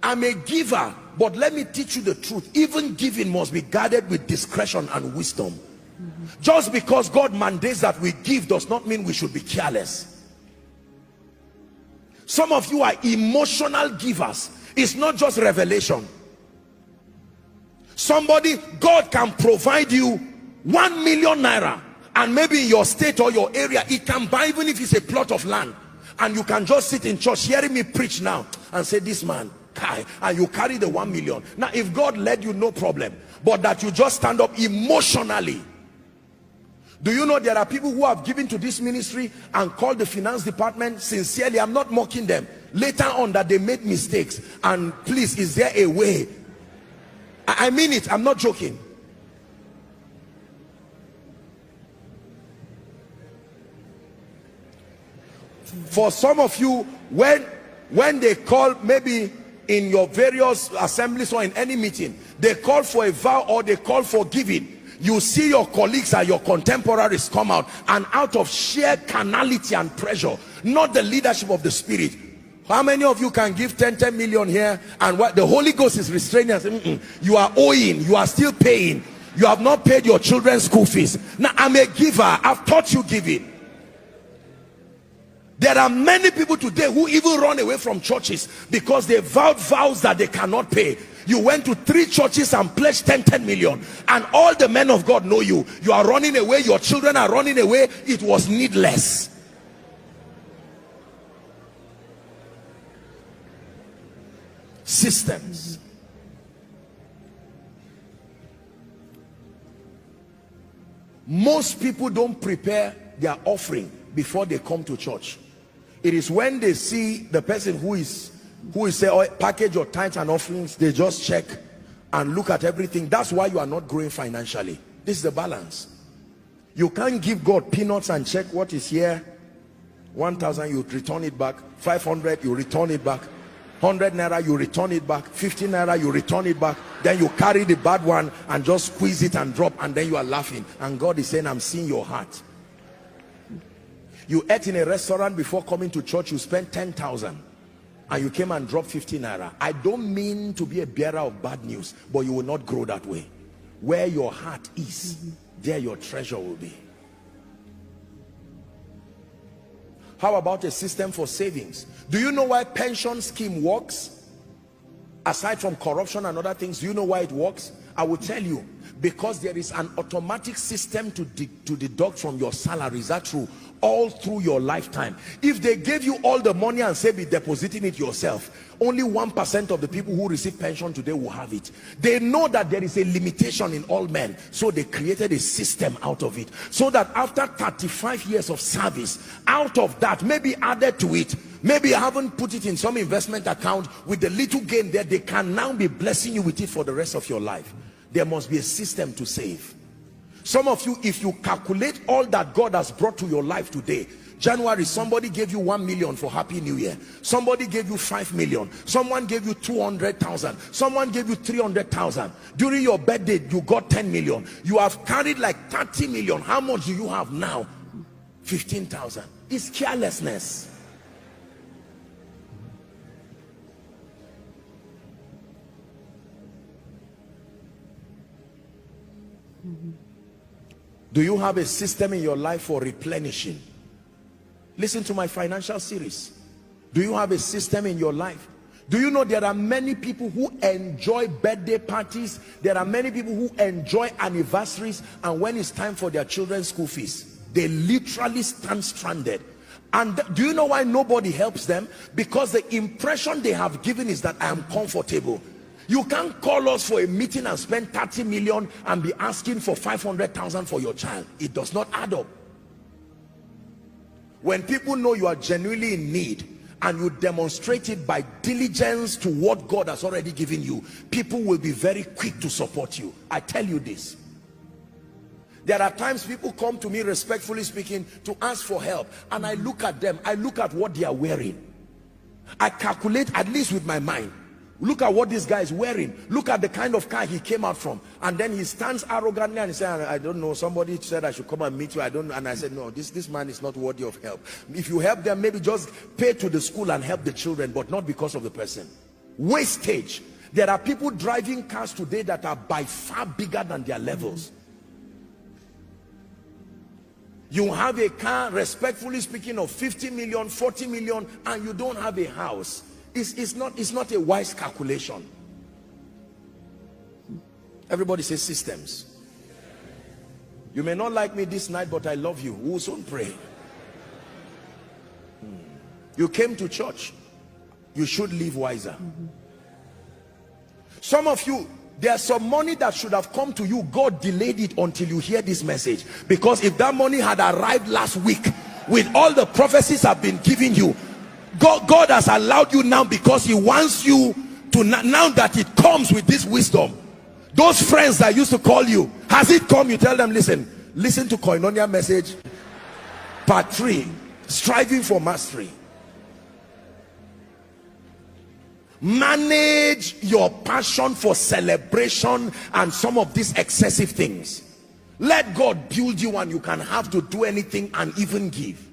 I'm a giver, but let me teach you the truth. Even giving must be guarded with discretion and wisdom. Just because God mandates that we give does not mean we should be careless. Some of you are emotional givers. It's not just revelation. Somebody, God can provide you 1 million naira, and maybe in your state or your area, it can buy, even if it's a plot of land, and you can just sit in church hearing me preach now and say, this man, Kai, and you carry the 1 million. Now, if God led you, no problem. But that you just stand up emotionally. Do you know there are people who have given to this ministry and called the finance department sincerely? I'm not mocking them. Later on that they made mistakes, and please, is there a way? I mean it, I'm not joking. For some of you, when they call, maybe in your various assemblies or in any meeting, they call for a vow or they call for giving, you see your colleagues and your contemporaries come out, and out of sheer carnality and pressure, not the leadership of the Spirit. How many of you can give 10 million here, and what the Holy Ghost is restraining us? You are owing, you are still paying, you have not paid your children's school fees. Now, I'm a giver, I've taught you giving. There are many people today who even run away from churches because they vowed vows that they cannot pay. You went to 3 churches and pledged 10 million, and all the men of God know you. You are running away, your children are running away. It was needless. Systems. Most people don't prepare their offering before they come to church. It is when they see the person who is say, oh, package your tithes and offerings, they just check and look at everything. That's why you are not growing financially. This is the balance. You can't give God peanuts and check what is here. 1,000, you return it back. 500, you return it back. 100 naira, you return it back. 50 naira, you return it back. Then you carry the bad one and just squeeze it and drop, and then you are laughing. And God is saying, I'm seeing your heart. You ate in a restaurant before coming to church, you spent 10,000 and you came and dropped 50 naira. I don't mean to be a bearer of bad news, but you will not grow that way. Where your heart is, there your treasure will be. How about a system for savings? Do you know why pension scheme works? Aside from corruption and other things, do you know why it works? I will tell you. Because there is an automatic system to deduct from your salary. Is that true? All through your lifetime. If they gave you all the money and say be depositing it yourself, only 1% of the people who receive pension today will have it. They know that there is a limitation in all men, so they created a system out of it, so that after 35 years of service, out of that, maybe added to it, maybe you haven't put it in some investment account, with the little gain there, they can now be blessing you with it for the rest of your life. There must be a system to save. Some of you, if you calculate all that God has brought to your life today, January, somebody gave you 1 million for Happy New Year. Somebody gave you 5 million. Someone gave you 200,000. Someone gave you 300,000. During your birthday, you got 10 million. You have carried like 30 million. How much do you have now? 15,000. It's carelessness. Do you have a system in your life for replenishing? Listen to my financial series. Do you have a system in your life? Do you know there are many people who enjoy birthday parties? There are many people who enjoy anniversaries, and when it's time for their children's school fees, they literally stand stranded. And do you know why nobody helps them? Because the impression they have given is that I am comfortable. You can't call us for a meeting and spend 30 million and be asking for 500,000 for your child. It does not add up. When people know you are genuinely in need and you demonstrate it by diligence to what God has already given you, people will be very quick to support you. I tell you this. There are times people come to me, respectfully speaking, to ask for help, and I look at them, I look at what they are wearing. I calculate, at least with my mind, look at what this guy is wearing, look at the kind of car he came out from, and then he stands arrogantly and he says, I don't know, somebody said I should come and meet you, I don't know. And I said, no, this man is not worthy of help. If you help them, maybe just pay to the school and help the children, but not because of the person. Wastage. There are people driving cars today that are by far bigger than their levels. You have a car, respectfully speaking, of 50 million, 40 million, and you don't have a house. It's not a wise calculation. Everybody says systems. You may not like me this night, but I love you. We'll soon pray. You came to church. You should live wiser. Some of you, there's some money that should have come to you. God delayed it until you hear this message. Because if that money had arrived last week, with all the prophecies I've been giving you, God has allowed you now because he wants you to, now that it comes with this wisdom. Those friends that used to call you, has it come? You tell them, listen to Koinonia message part 3, striving for mastery. Manage your passion for celebration and some of these excessive things. Let God build you and you can have to do anything and even give.